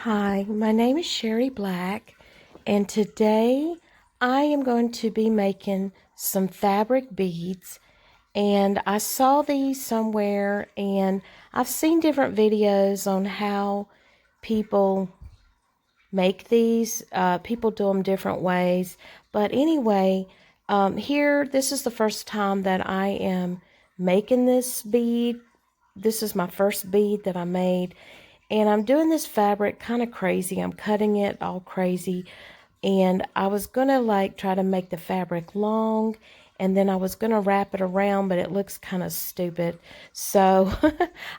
Hi, my name is Sherry Black, and today I am going to be making some fabric beads. And I saw these somewhere, and I've seen different videos on how people make these. People do them different ways. But anyway, this is the first time that I am making this bead. This is my first bead that I made. And I'm doing this fabric kind of crazy. I'm cutting it all crazy. And I was going to try to make the fabric long. And then I was going to wrap it around, but it looks kind of stupid. So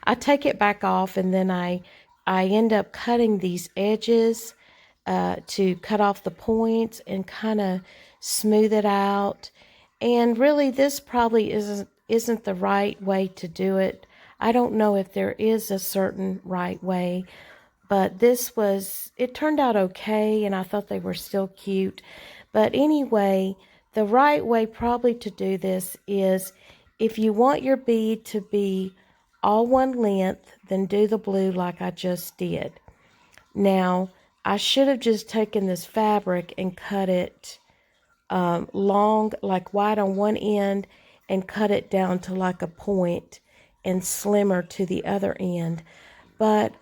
I take it back off, and then I end up cutting these edges to cut off the points and kind of smooth it out. And really, this probably isn't the right way to do it. I don't know if there is a certain right way, but it turned out okay, and I thought they were still cute. But anyway, the right way probably to do this is, if you want your bead to be all one length, then do the blue like I just did. Now, I should have just taken this fabric and cut it long, like wide on one end, and cut it down to like a point and slimmer to the other end. But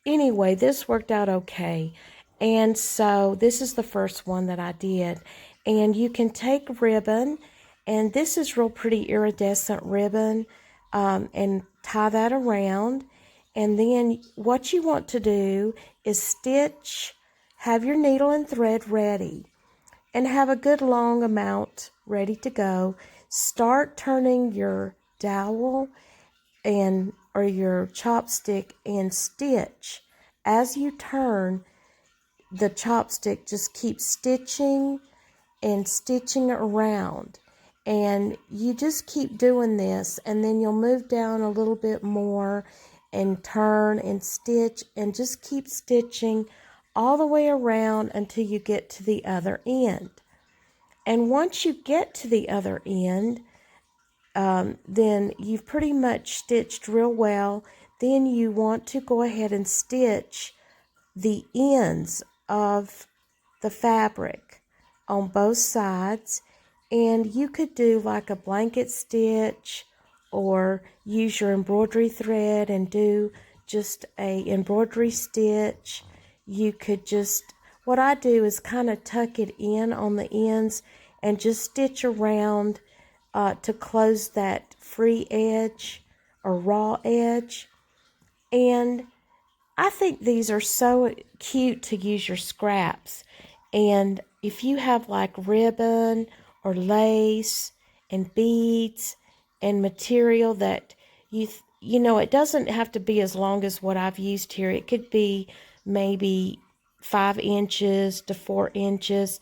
anyway, this worked out okay. And so this is the first one that I did. And you can take ribbon, and this is real pretty iridescent ribbon, and tie that around. And then what you want to do is have your needle and thread ready, and have a good long amount ready to go. Start turning your dowel or your chopstick and stitch. As you turn the chopstick, just keep stitching and stitching around, and you just keep doing this, and then you'll move down a little bit more and turn and stitch, and just keep stitching all the way around until you get to the other end. And once you get to the other end, then you've pretty much stitched real well. Then you want to go ahead and stitch the ends of the fabric on both sides. And you could do like a blanket stitch, or use your embroidery thread and do just a embroidery stitch. You could what I do is kind of tuck it in on the ends and just stitch around to close that free edge or raw edge. And I think these are so cute to use your scraps. And if you have like ribbon or lace and beads and material that it doesn't have to be as long as what I've used here. It could be maybe 5 inches to 4 inches.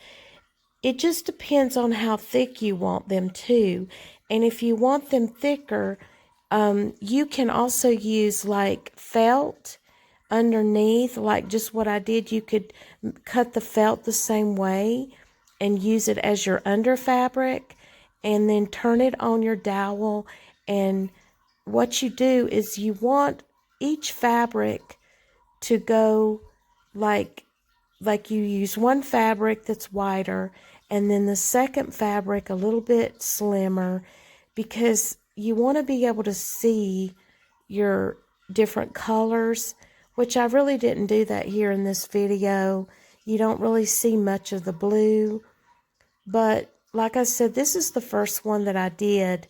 It just depends on how thick you want them too. And if you want them thicker, you can also use like felt underneath, like just what I did. You could cut the felt the same way and use it as your under fabric, and then turn it on your dowel. And what you do is you want each fabric to go like you use one fabric that's wider, and then the second fabric a little bit slimmer, because you want to be able to see your different colors, which I really didn't do that here in this video. You don't really see much of the blue, but like I said, this is the first one that I did,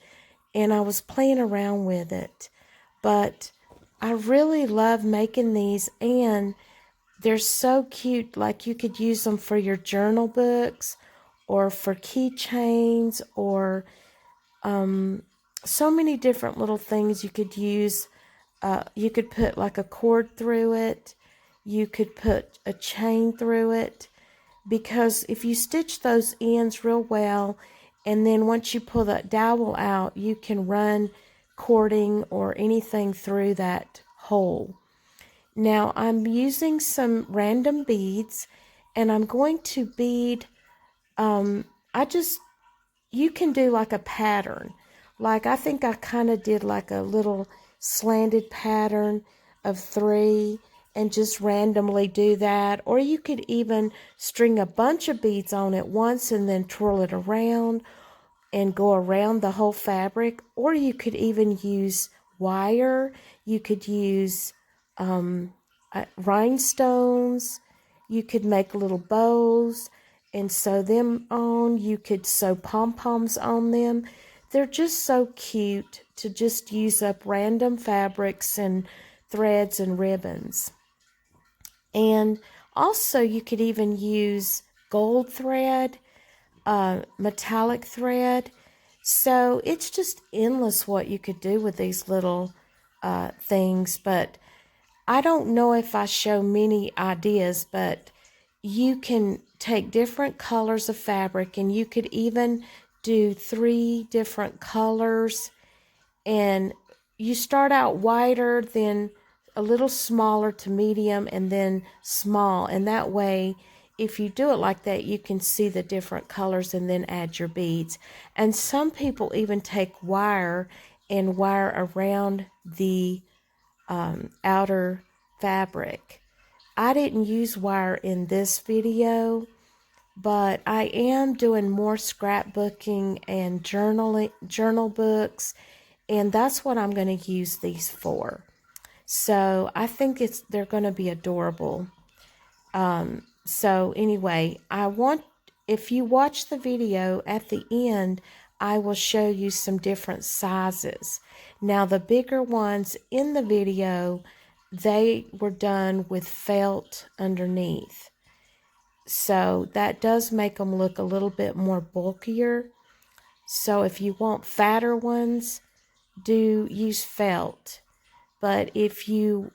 and I was playing around with it. But I really love making these, and they're so cute. Like, you could use them for your journal books or for keychains, or so many different little things you could use. You could put like a cord through it. You could put a chain through it, because if you stitch those ends real well, and then once you pull that dowel out, you can run cording or anything through that hole. Now I'm using some random beads, and I'm going to bead, you can do like a pattern. Like, I think I kind of did like a little slanted pattern of 3, and just randomly do that. Or you could even string a bunch of beads on at once and then twirl it around and go around the whole fabric. Or you could even use wire. You could use rhinestones. You could make little bows and sew them on. You could sew pom-poms on them. They're just so cute to just use up random fabrics and threads and ribbons. And also you could even use gold thread, metallic thread. So it's just endless what you could do with these little things. But I don't know if I show many ideas, but you can take different colors of fabric, and you could even do 3 different colors. And you start out wider, then a little smaller to medium, and then small. And that way, if you do it like that, you can see the different colors and then add your beads. And some people even take wire and wire around the outer fabric. I didn't use wire in this video, but I am doing more scrapbooking and journal books, and that's what I'm going to use these for. So I think they're going to be adorable. So anyway, if you watch the video at the end, I will show you some different sizes. Now the bigger ones in the video, they were done with felt underneath. So that does make them look a little bit more bulkier. So if you want fatter ones, do use felt. But if you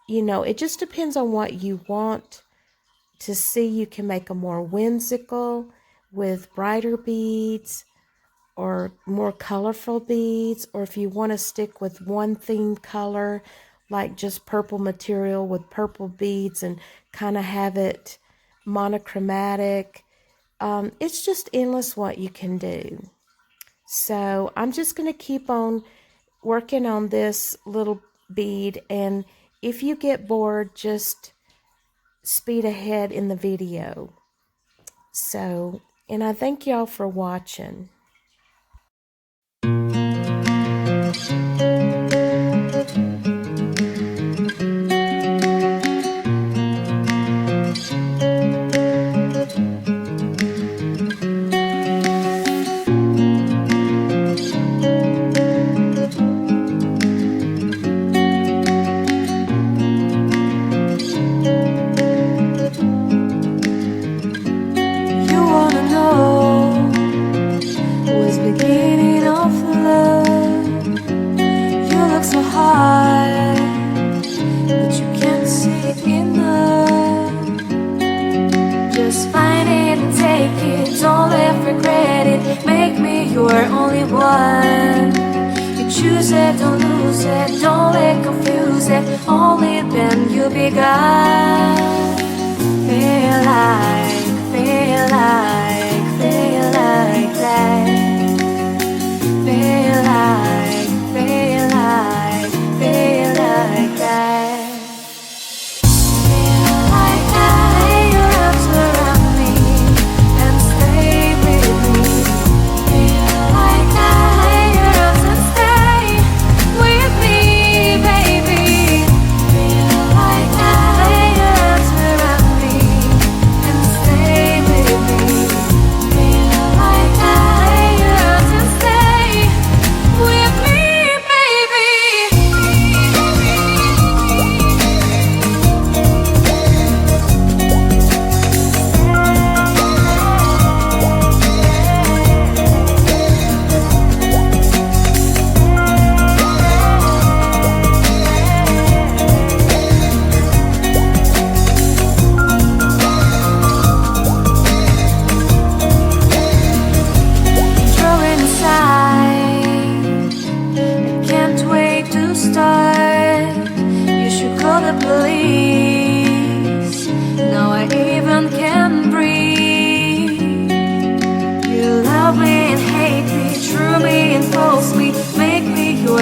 know, it just depends on what you want to see. You can make them more whimsical with brighter beads or more colorful beads, or if you want to stick with one theme color, like just purple material with purple beads and kind of have it monochromatic. It's just endless what you can do. So I'm just going to keep on working on this little bead, and if you get bored, just speed ahead in the video. So, and I thank y'all for watching. You're only one. You choose it, don't lose it, don't let confuse it. Only then you begun. Feel like that. Feel like, feel like that.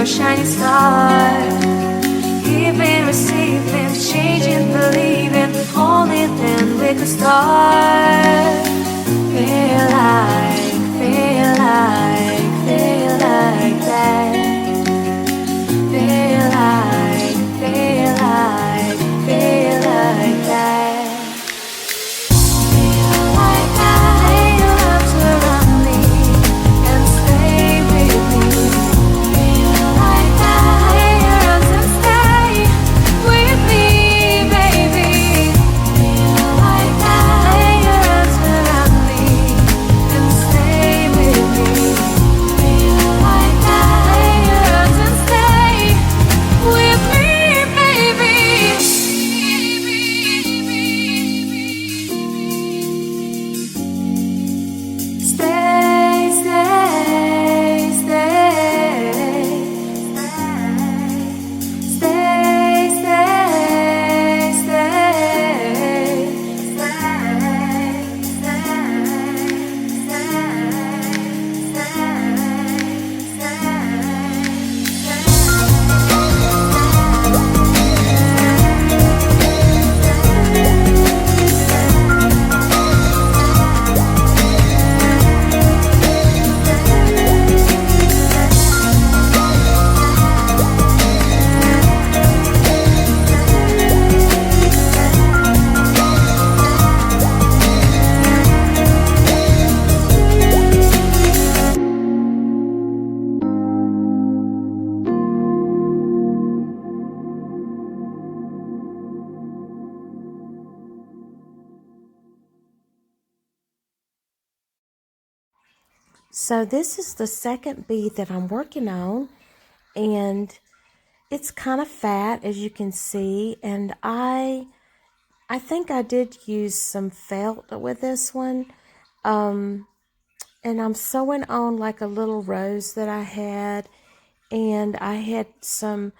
Shining star, giving, receiving, changing. like a star. Feel like, feel like, feel like that. Feel like, feel like, feel like that. Feel like I lay your arms around me and stay with me. Feel like I lay your arms and stay with me, baby. Feel like I lay your arms around me and stay with me. Feel like I lay your arms and stay with me, baby. Stay, stay, stay, stay, stay, stay, So this is the second bead that I'm working on, and it's kind of fat, as you can see, and I think I did use some felt with this one. And I'm sewing on like a little rose that I had, and I had some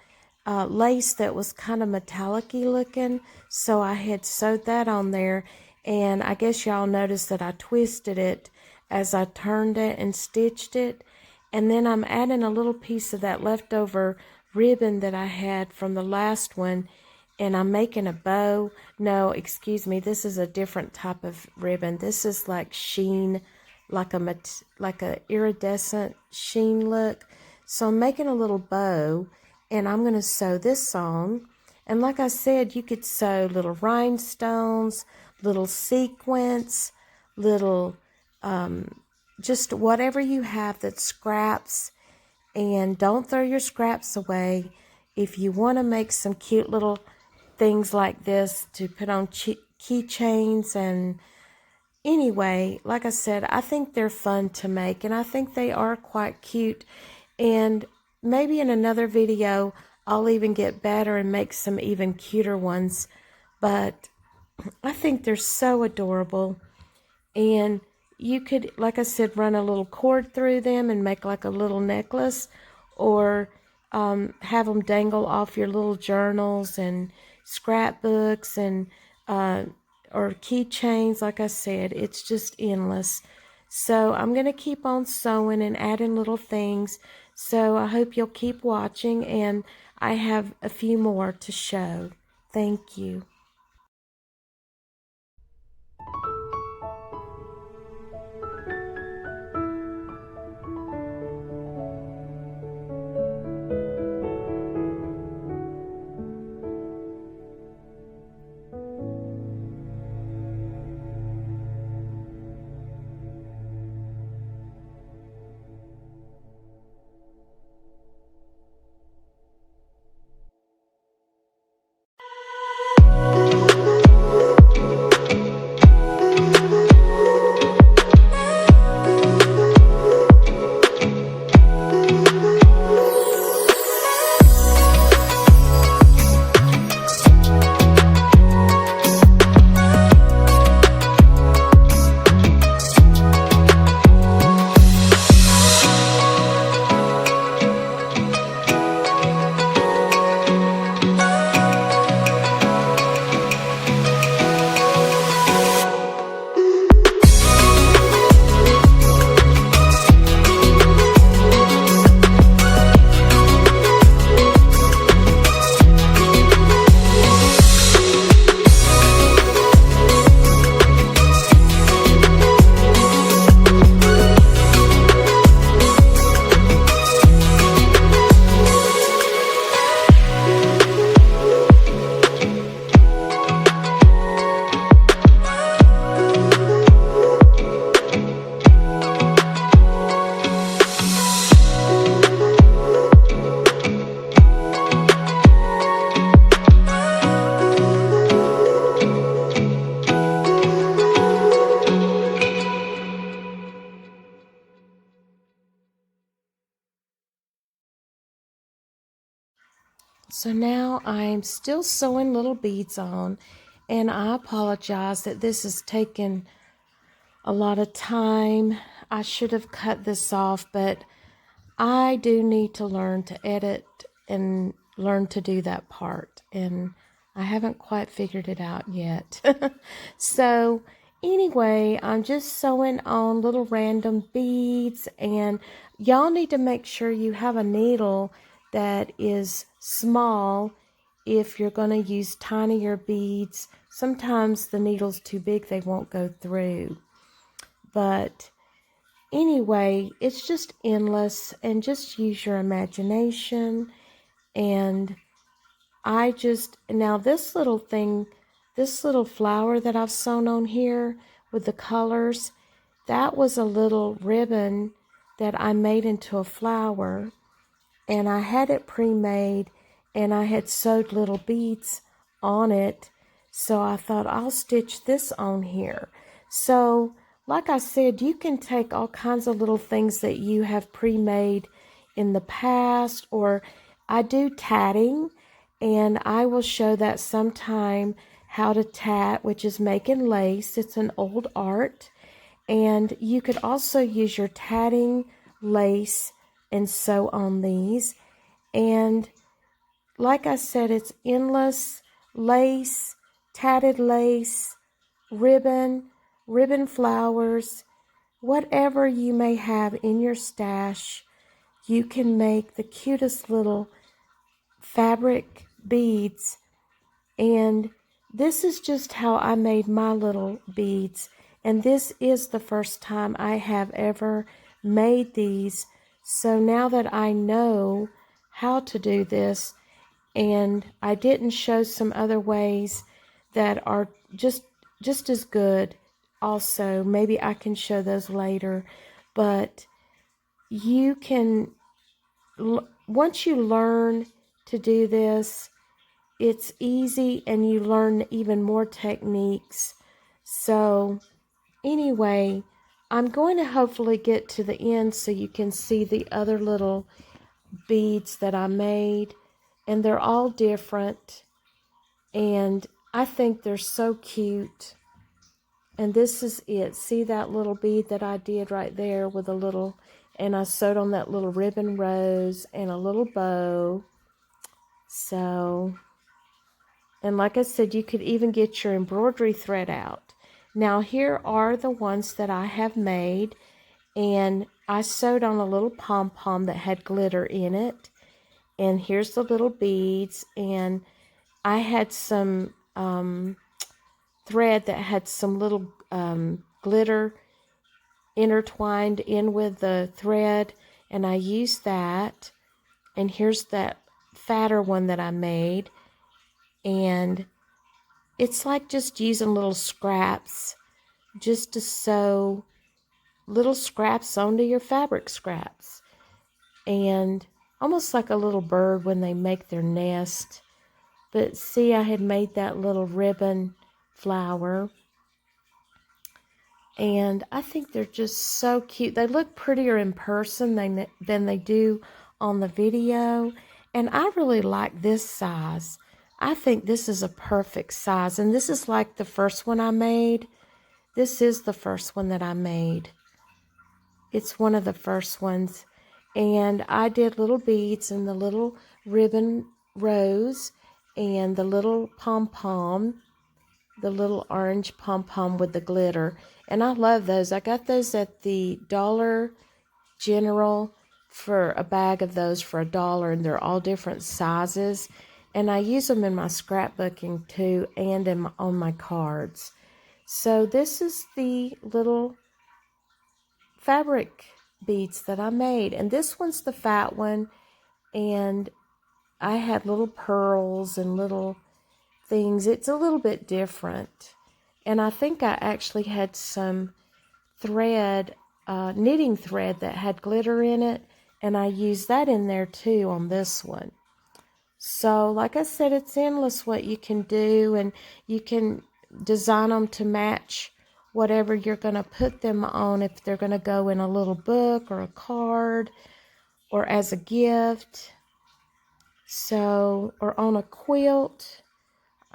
lace that was kind of metallic-y looking, so I had sewed that on there, and I guess y'all noticed that I twisted it as I turned it and stitched it, and then I'm adding a little piece of that leftover ribbon that I had from the last one, and I'm making a bow. No, excuse me, this is a different type of ribbon. This is like sheen, like a iridescent sheen look. So I'm making a little bow, and I'm going to sew this on. And like I said, you could sew little rhinestones, little sequins, little just whatever you have that scraps. And don't throw your scraps away. If you want to make some cute little things like this to put on keychains, and anyway, like I said, I think they're fun to make, and I think they are quite cute. And maybe in another video, I'll even get better and make some even cuter ones. But I think they're so adorable. And you could, like I said, run a little cord through them and make like a little necklace, or have them dangle off your little journals and scrapbooks, and or keychains. Like I said, it's just endless. So I'm going to keep on sewing and adding little things. So I hope you'll keep watching, and I have a few more to show. Thank you. So now I'm still sewing little beads on, and I apologize that this has taken a lot of time. I should have cut this off, but I do need to learn to edit and learn to do that part, and I haven't quite figured it out yet. So anyway, I'm just sewing on little random beads, and y'all need to make sure you have a needle that is small if you're going to use tinier beads. Sometimes the needle's too big, they won't go through. But anyway, it's just endless, and just use your imagination. And now this little thing, this little flower that I've sewn on here with the colors, that was a little ribbon that I made into a flower, and I had it pre-made, and I had sewed little beads on it, so I thought I'll stitch this on here. So like I said, you can take all kinds of little things that you have pre-made in the past, or I do tatting, and I will show that sometime, how to tat, which is making lace. It's an old art, and you could also use your tatting lace and sew on these. And like I said, it's endless lace, tatted lace, ribbon flowers, whatever you may have in your stash. You can make the cutest little fabric beads. And this is just how I made my little beads. And this is the first time I have ever made these. So now that I know how to do this, and I didn't show some other ways that are just as good also, maybe I can show those later. But you can, once you learn to do this, it's easy, and you learn even more techniques. So anyway, I'm going to hopefully get to the end so you can see the other little beads that I made, and they're all different, and I think they're so cute. And this is it. See that little bead that I did right there with a little, and I sewed on that little ribbon rose and a little bow. So, and like I said, you could even get your embroidery thread out. Now here are the ones that I have made, and I sewed on a little pom-pom that had glitter in it. And here's the little beads, and I had some thread that had some little glitter intertwined in with the thread, and I used that. And here's that fatter one that I made, and it's like just using little scraps just to sew little scraps onto your fabric scraps, and almost like a little bird when they make their nest. But see, I had made that little ribbon flower, and I think they're just so cute. They look prettier in person than they do on the video, and I really like this size. I think this is a perfect size, and this is like the first one I made. This is the first one that I made. It's one of the first ones, and I did little beads and the little ribbon rose and the little pom-pom, the little orange pom-pom with the glitter. And I love those. I got those at the Dollar General for a bag of those for $1, and they're all different sizes. And I use them in my scrapbooking too, and on my cards. So this is the little fabric beads that I made, and this one's the fat one, and I had little pearls and little things. It's a little bit different, and I think I actually had some thread, knitting thread that had glitter in it, and I used that in there too on this one. So like I said, it's endless what you can do, and you can design them to match whatever you're going to put them on, if they're going to go in a little book or a card or as a gift. So, or on a quilt.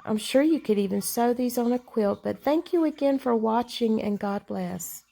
I'm sure you could even sew these on a quilt. But thank you again for watching, and God bless.